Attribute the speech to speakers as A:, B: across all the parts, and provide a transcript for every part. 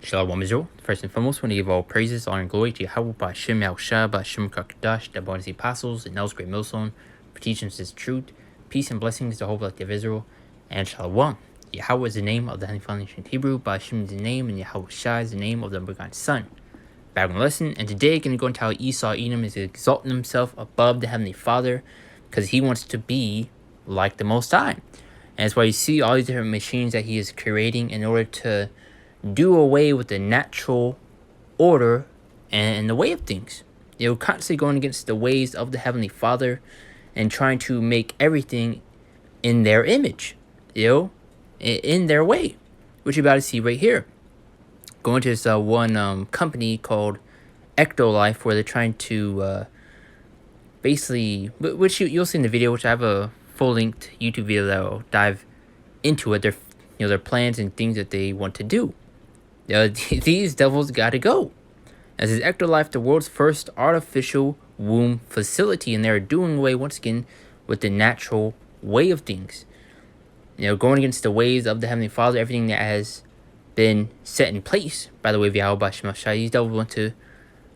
A: Shalom Israel. First and foremost, we want to give all praises, honor, and glory to Yahweh, Ba'ashem Yahushua, Ba'ashem Kakadash, the Barnes Apostles, and Nels Great Millstone, for teaching us His truth, peace and blessings to the whole collective Israel, and Shalom. Yahweh is the name of the Heavenly Father in Hebrew, Ba'ashem is the name, and Yahweh Shai is the name of the unbegotten Son. Back on the lesson, and today we're going to go into how Esau Edom is exalting himself above the Heavenly Father, because he wants to be like the Most High. And that's why you see all these different machines that he is creating in order to do away with the natural order and the way of things. Constantly going against the ways of the Heavenly Father and trying to make everything in their image, in their way, which you're about to see right here. Going to this one company called Ectolife, where they're trying to basically, which you'll see in the video, which I have a full-length YouTube video that will dive into it. Their plans and things that they want to do. These devils gotta go. As is Ectolife, the world's first artificial womb facility, and they're doing away once again with the natural way of things. Going against the ways of the Heavenly Father, everything that has been set in place by the way of Yahweh Ba'ashem Shai. These devils want to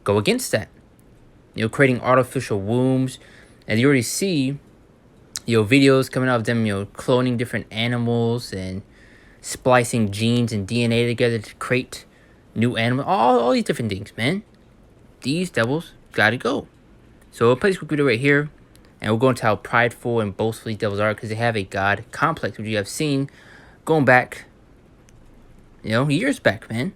A: go against that. Creating artificial wombs, and you already see, videos coming out of them, cloning different animals and splicing genes and DNA together to create new animals, all these different things, man. These devils gotta go. So we'll play this quick video right here, and we'll go into how prideful and boastful these devils are, because they have a God complex, which you have seen going back, years back, man.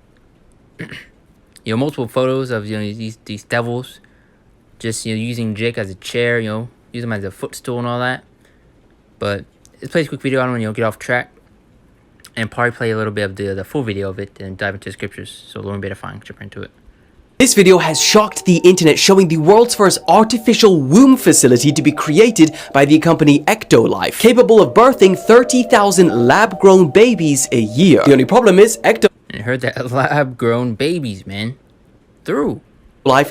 A: Multiple photos of these devils just using Jake as a chair, use him as a footstool and all that. But let's play this quick video. I don't want to get off track, and probably play a little bit of the full video of it and dive into the scriptures. So Lord better find, jump into it.
B: This video has shocked the internet, showing the world's first artificial womb facility to be created by the company Ectolife, capable of birthing 30,000 lab-grown babies a year. The only problem is Ectolife
A: And I heard that lab-grown babies, man.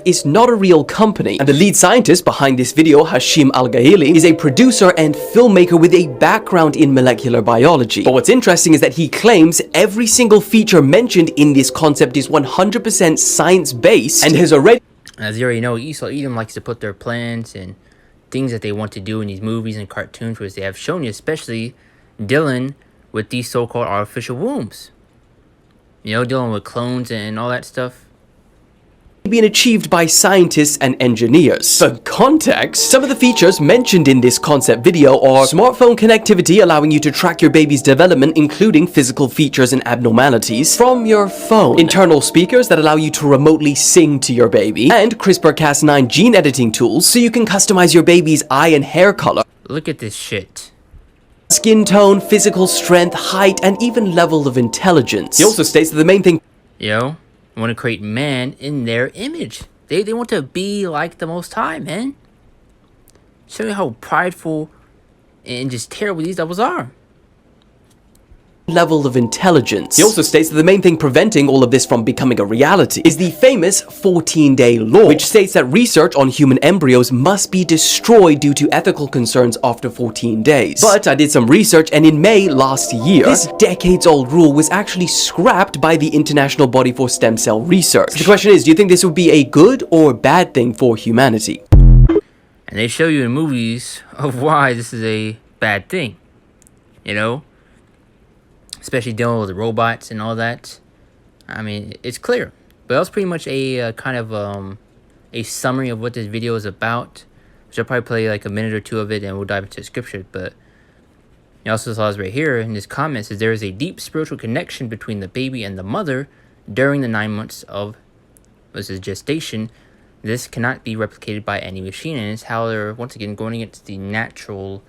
B: is not a real company, and the lead scientist behind this video, Hashim Al-Ghayili, is a producer and filmmaker with a background in molecular biology. But what's interesting is that he claims every single feature mentioned in this concept is 100% science-based and has already...
A: As you already know, Esau Edom likes to put their plans and things that they want to do in these movies and cartoons, which they have shown you, especially dealing with these so-called artificial wombs. Dealing with clones and all that stuff.
B: Being achieved by scientists and engineers. For context, some of the features mentioned in this concept video are smartphone connectivity, allowing you to track your baby's development, including physical features and abnormalities from your phone, internal speakers that allow you to remotely sing to your baby, and CRISPR-Cas9 gene editing tools so you can customize your baby's eye and hair color,
A: Look at this shit.
B: skin tone, physical strength, height, and even level of intelligence. He also states that the main thing
A: Want to create man in their image. They want to be like the Most High, man. Show me how prideful and just terrible these devils are.
B: level of intelligence. He also states that the main thing preventing all of this from becoming a reality is the famous 14-day law, which states that research on human embryos must be destroyed due to ethical concerns after 14 days. But I did some research, and in May last year, this decades-old rule was actually scrapped by the International Body for Stem Cell Research. So the question is, do you think this would be a good or bad thing for humanity?
A: And they show you in movies of why this is a bad thing. Especially dealing with the robots and all that. I mean, it's clear. But that was pretty much a kind of a summary of what this video is about. Which I'll probably play like a minute or two of it, and we'll dive into the scripture. But you also saw this right here in this comment. Says there is a deep spiritual connection between the baby and the mother during the 9 months of gestation. This cannot be replicated by any machine, and it's how they're once again going against the natural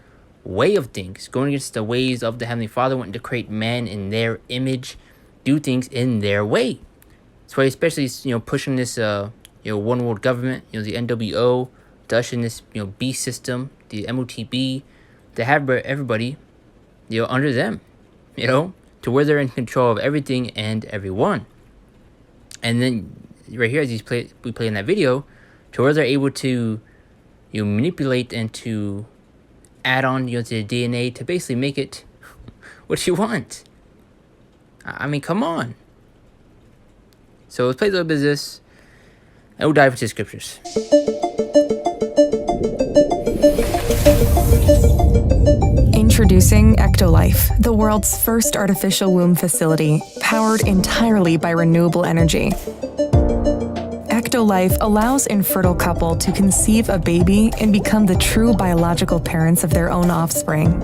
A: way of things, going against the ways of the Heavenly Father, wanting to create man in their image, do things in their way. That's why, especially pushing this one world government, the NWO, to usher in this beast system, the MOTB, to have everybody under them, to where they're in control of everything and everyone. And then right here, as we play in that video, to where they're able to manipulate and to add on to the DNA to basically make it what you want. I mean, come on. So let's play a little bit of this, and we'll dive into the scriptures.
C: Introducing Ectolife, the world's first artificial womb facility, powered entirely by renewable energy. Ectolife allows infertile couple to conceive a baby and become the true biological parents of their own offspring.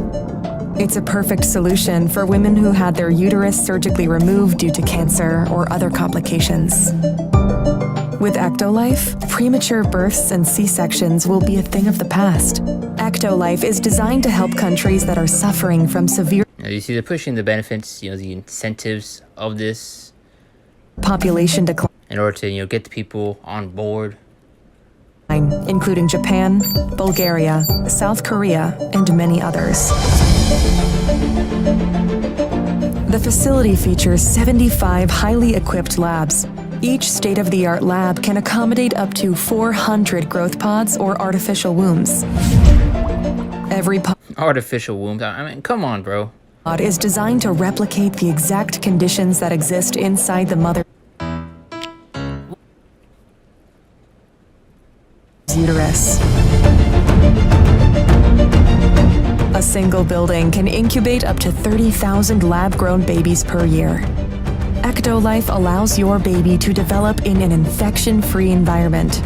C: It's a perfect solution for women who had their uterus surgically removed due to cancer or other complications. With Ectolife, premature births and C-sections will be a thing of the past. Ectolife is designed to help countries that are suffering from severe
A: Now you see they're pushing the benefits, the incentives of this
C: population decline,
A: in order to, get the people on board.
C: including Japan, Bulgaria, South Korea, and many others. The facility features 75 highly equipped labs. Each state-of-the-art lab can accommodate up to 400 growth pods or artificial wombs. Every
A: Artificial wombs. I mean, come on, bro.
C: pod is designed to replicate the exact conditions that exist inside the mother's uterus. A single building can incubate up to 30,000 lab-grown babies per year. Ectolife allows your baby to develop in an infection-free environment.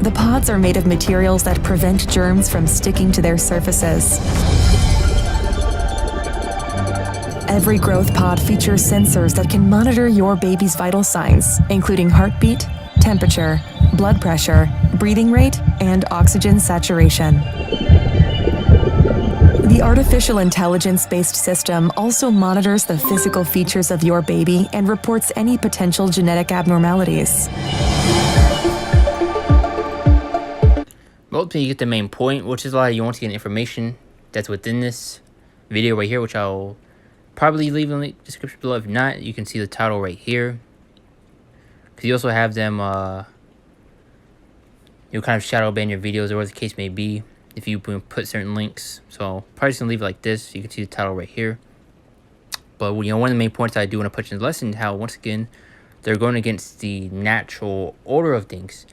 C: The pods are made of materials that prevent germs from sticking to their surfaces. Every growth pod features sensors that can monitor your baby's vital signs, including heartbeat, temperature, blood pressure, breathing rate, and oxygen saturation. The artificial intelligence-based system also monitors the physical features of your baby and reports any potential genetic abnormalities.
A: Well, ultimately, you get the main point, which is why you want to get information that's within this video right here, which I'll probably leave in the description below. If not, you can see the title right here. Because you also have them, kind of shadow ban your videos or whatever the case may be if you put certain links. So probably just gonna leave it like this. You can see the title right here. But one of the main points I do want to put in the lesson, how once again they're going against the natural order of things,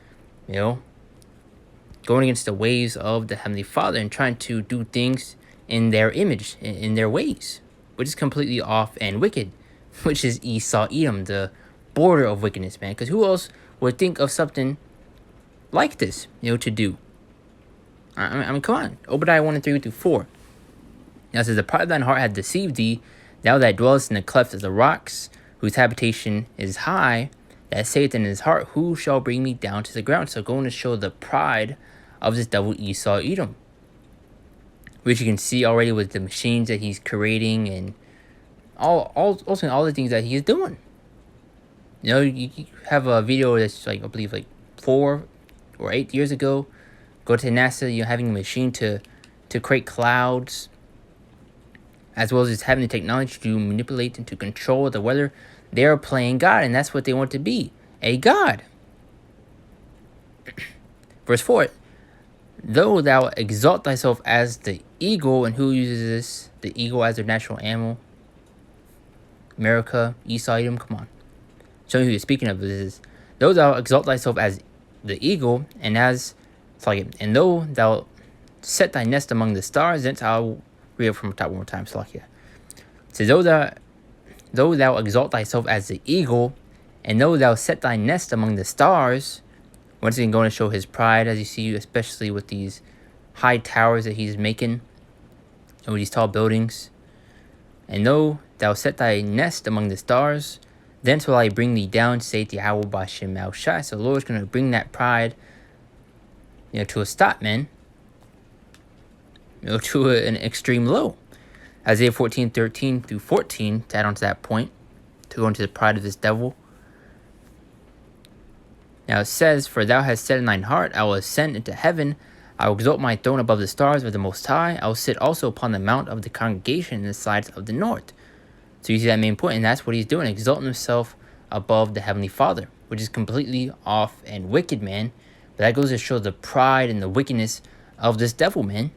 A: going against the ways of the Heavenly Father and trying to do things in their image, in their ways, which is completely off and wicked, which is Esau Edom, the border of wickedness, man. Because who else would think of something like this, to do? I mean, come on. Obadiah 1:3-4. Now it says, the pride of thine heart hath deceived thee, thou that dwellest in the cleft of the rocks, whose habitation is high, that saith in his heart, who shall bring me down to the ground? So going to show the pride of this devil Esau Edom, which you can see already with the machines that he's creating and all the things that he is doing. You have a video that's I believe 4 or 8 years ago. Go to NASA, having a machine to create clouds, as well as just having the technology to manipulate and to control the weather. They're playing God, and that's what they want to be, a God. Verse 4, though thou exalt thyself as the eagle, and who uses this, the eagle as their natural animal? America, Esau, Edom, come on. Showing who you're speaking of is, though thou exalt thyself as the eagle, and though thou set thy nest among the stars, then I'll read it from the top one more time, Salakia. It says, though thou exalt thyself as the eagle, and though thou set thy nest among the stars, once again going to show his pride, as you see, especially with these high towers that he's making, and with these tall buildings. And though thou set thy nest among the stars, thence will I bring thee down, saith Yahweh B'Shem El Shai. So the Lord's going to bring that pride, to a stop, man. To an extreme low. Isaiah 14:13-14, to add on to that point, to go into the pride of this devil. Now it says, for thou hast said in thine heart, I will ascend into heaven, I will exalt my throne above the stars of the Most High, I will sit also upon the mount of the congregation in the sides of the north. So you see that main point, and that's what he's doing, exalting himself above the Heavenly Father, which is completely off and wicked, man. But that goes to show the pride and the wickedness of this devil, man.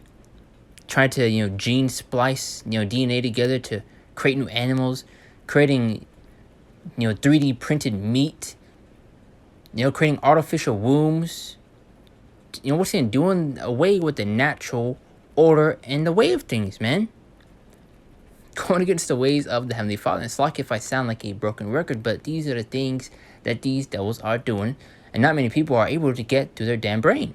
A: Trying to, gene splice, DNA together to create new animals, creating, 3D printed meat, You know, creating artificial wombs. You know, we're saying doing away with the natural order and the way of things, man. Going against the ways of the Heavenly Father. It's like if I sound like a broken record, but these are the things that these devils are doing, and not many people are able to get through their damn brain.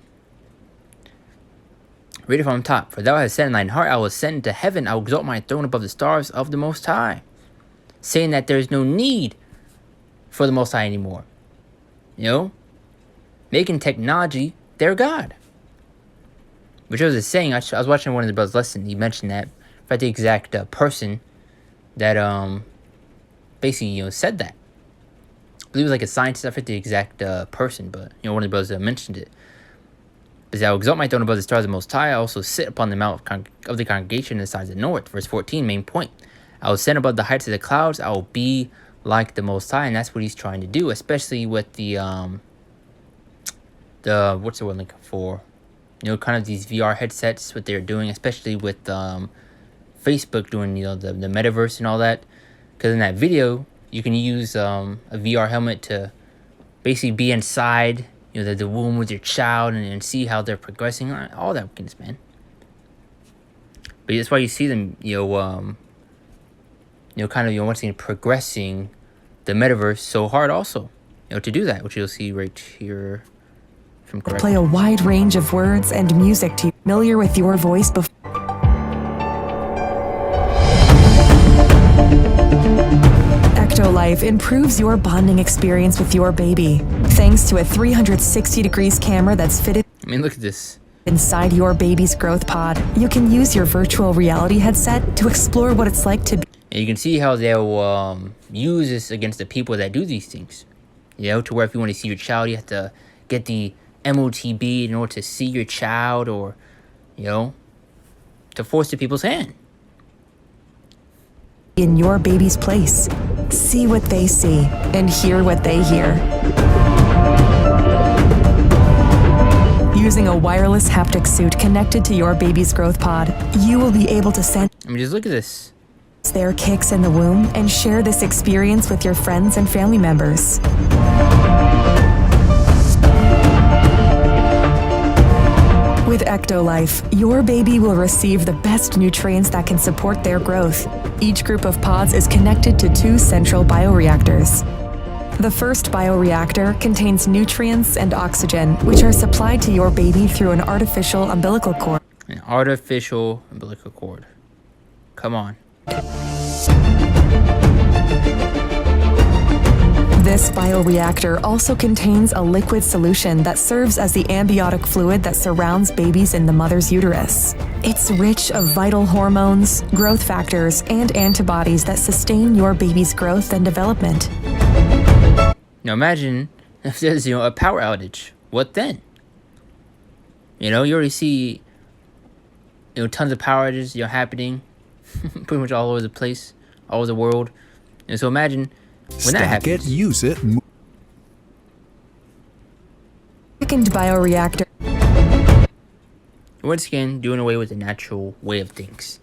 A: Read it from top. For thou hast said in thine heart, I will ascend into heaven, I will exalt my throne above the stars of the Most High. Saying that there is no need for the Most High anymore. You know? Making technology their God. Which I was just saying, I was watching one of the brothers' lessons, he mentioned that. In fact, the exact person that basically, you know, said that. I believe it was like a scientist, I forget the exact person, but, you know, one of the brothers mentioned it. But I will exalt my throne above the stars of the Most High. I also sit upon the mount of the congregation in the sides of the north. Verse 14, main point. I will ascend above the heights of the clouds. I will be like the Most High. And that's what he's trying to do, especially with the what's the word I'm looking for? You know, kind of these VR headsets, what they're doing, especially with Facebook doing, you know, the metaverse and all that. Because in that video, you can use a VR helmet to basically be inside, you know, the womb with your child and see how they're progressing, all that goodness, man. But that's why you see them, you know, kind of, you know, once again progressing the metaverse so hard also, you know, to do that, which you'll see right here. From
C: Play a wide range of words and music to familiar with your voice before. Ectolife improves your bonding experience with your baby. Thanks to a 360 degrees camera that's fitted
A: look at this.
C: Inside your baby's growth pod, you can use your virtual reality headset to explore what it's like to be.
A: And you can see how they'll use this against the people that do these things. You know, to where if you want to see your child, you have to get the MOTB in order to see your child, or, you know, to force the people's hand.
C: In your baby's place. See what they see and hear what they hear. Using a wireless haptic suit connected to your baby's growth pod, you will be able to sense
A: just look at this.
C: Their kicks in the womb and share this experience with your friends and family members. With Ectolife, your baby will receive the best nutrients that can support their growth. Each group of pods is connected to 2 central bioreactors. The first bioreactor contains nutrients and oxygen, which are supplied to your baby through an artificial umbilical cord.
A: An artificial umbilical cord. Come on.
C: This bioreactor also contains a liquid solution that serves as the amniotic fluid that surrounds babies in the mother's uterus. It's rich of vital hormones, growth factors, and antibodies that sustain your baby's growth and development.
A: Now imagine if there's, you know, a power outage. What then? You know, you already see, you know, tons of power outages, you know, happening pretty much all over the place, all over the world. And so imagine when that happens.
D: Stack it, use it.
C: Second bioreactor.
A: Once again, doing away with the natural way of things.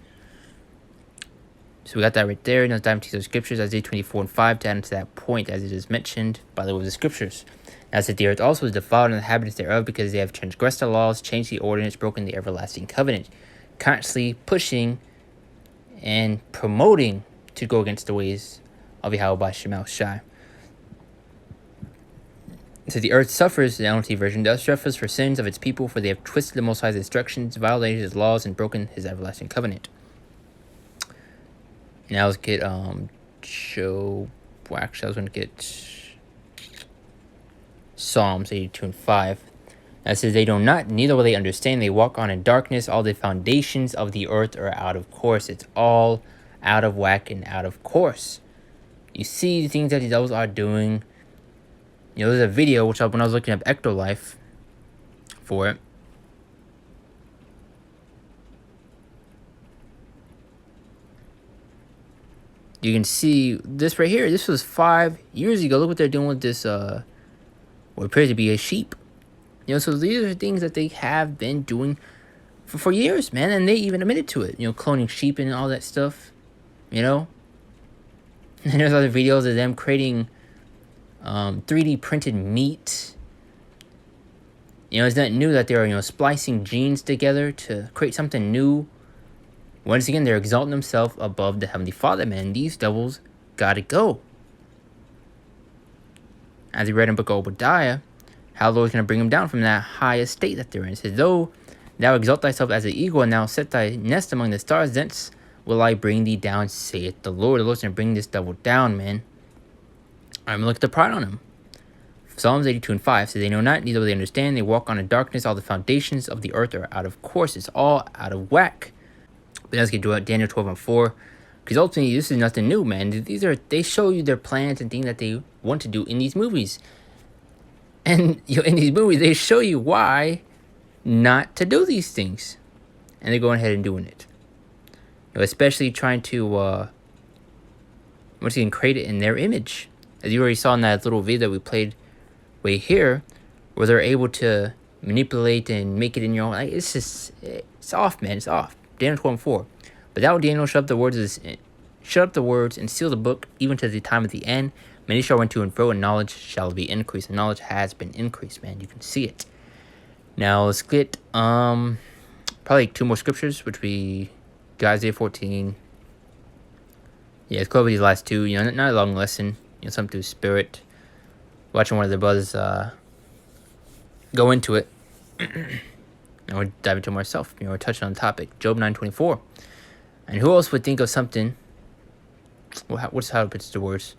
A: So we got that right there. Now dive into those scriptures, Isaiah 24 and 5, to add into that point, as it is mentioned by the way of the scriptures. Now said the earth also is defiled, and the inhabitants thereof, because they have transgressed the laws, changed the ordinance, broken the everlasting covenant, constantly pushing and promoting to go against the ways of Yahweh Shemel Shai. So the earth suffers, the NLT version, does suffers for sins of its people, for they have twisted the Most High's instructions, violated his laws, and broken his everlasting covenant. Now let's get Job. Well, actually, I was going to get Psalms 82 and 5. That says, they know not, neither will they understand. They walk on in darkness. All the foundations of the earth are out of course. It's all out of whack and out of course. You see the things that the devils are doing. You know, there's a video, which when I was looking up Ectolife for it, you can see this right here. This was 5 years ago. Look what they're doing with this, what appears to be a sheep. You know, so these are things that they have been doing for years, man. And they even admitted to it. You know, cloning sheep and all that stuff. You know? And there's other videos of them creating 3D printed meat. It's not new that they're, splicing genes together to create something new. Once again, they're exalting themselves above the Heavenly Father, man. These devils gotta go. As we read in the book of Obadiah, how the Lord's going to bring them down from that high estate that they're in. It says, though thou exalt thyself as an eagle, and thou set thy nest among the stars, thence will I bring thee down, saith the Lord. The Lord's going to bring this devil down, man. I'm going to look at the pride on him. Psalms 82:5 says, they know not, neither will they understand. They walk on in darkness. All the foundations of the earth are out of course. It's all out of whack. But let's get to Daniel 12:4. Because ultimately, this is nothing new, man. They show you their plans and things that they want to do in these movies. And in these movies, they show you why not to do these things. And they're going ahead and doing it. Especially trying to, once again, create it in their image. As you already saw in that little video that we played right here, where they're able to manipulate and make it in your own. It's off, man. It's off. Daniel 12:4. But thou, Daniel, shut up the words and seal the book, even to the time of the end. Many shall run to and fro, and knowledge shall be increased. And knowledge has been increased, man. You can see it. Now let's get probably 2 more scriptures, which be Isaiah 14. Yeah, let's go over these last 2. Not a long lesson. Something through spirit. Watching one of the brothers go into it. And we're diving into myself. We're touching on the topic. Job 9:24. And who else would think of something? What's how to put the words?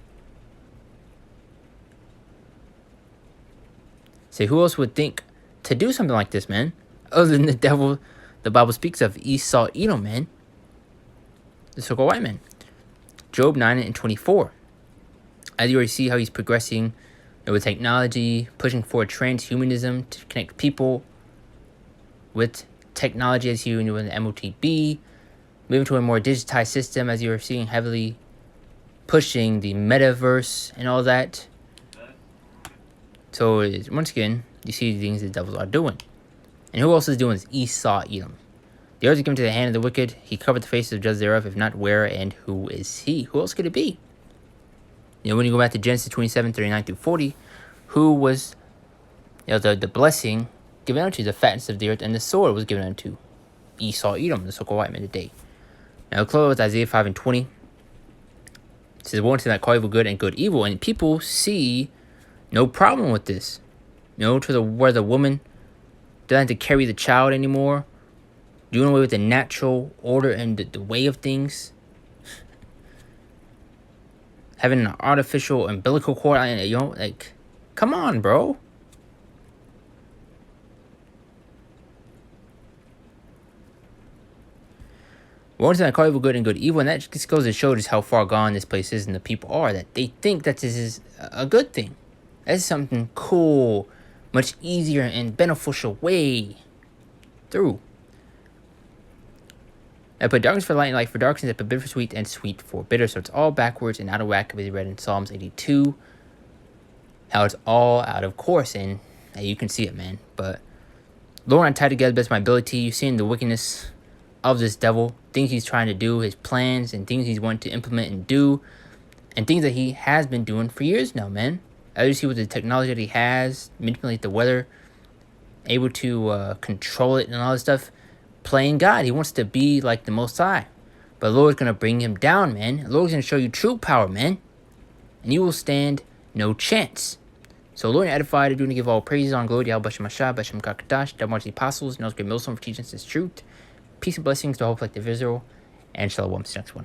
A: Say, who else would think to do something like this, man? Other than the devil, the Bible speaks of Esau, Edom, man. The so-called white man. Job 9:24. As you already see how he's progressing with technology, pushing forward transhumanism to connect people with technology, as you knew in the MOTB. Moving to a more digitized system, as you're seeing heavily pushing the metaverse and all that. So, once again, you see the things the devils are doing. And who else is doing this? Esau, Edom. The earth is given to the hand of the wicked. He covered the faces of judges thereof. If not, where and who is he? Who else could it be? When you go back to Genesis 27:39-40, who was the blessing given unto the fatness of the earth, and the sword was given unto Esau, Edom, the so-called white man today. Now, we'll close with Isaiah 5:20. It says, woe unto that call evil good and good evil. And people see no problem with this. Where the woman doesn't have to carry the child anymore. Doing away with the natural order and the way of things. Having an artificial umbilical cord. Come on, bro. Woe unto that call evil good and good evil, and that just goes to show just how far gone this place is and the people are, that they think that this is a good thing. That's something cool, much easier and beneficial way through. I put darkness for light and light for darkness, I put bitter for sweet and sweet for bitter. So it's all backwards and out of whack, as we read in Psalms 82. How it's all out of course, and you can see it, man. But Lord, I tie together best my ability. You've seen the wickedness of this devil, things he's trying to do, his plans and things he's wanting to implement and do, and things that he has been doing for years now, man. As you see with the technology that he has, manipulate the weather, able to control it and all this stuff, playing God. He wants to be like the Most High. But the Lord's going to bring him down, man. The Lord's going to show you true power, man. And you will stand no chance. So, Lord, edified, I do to give all praises on glory to Yahweh Bashem Mashah, Bashem Kakadash, Double the Apostles, and those great millstone for teaching us this truth. Peace and blessings to the whole collective Israel, and Shalom. See you next one.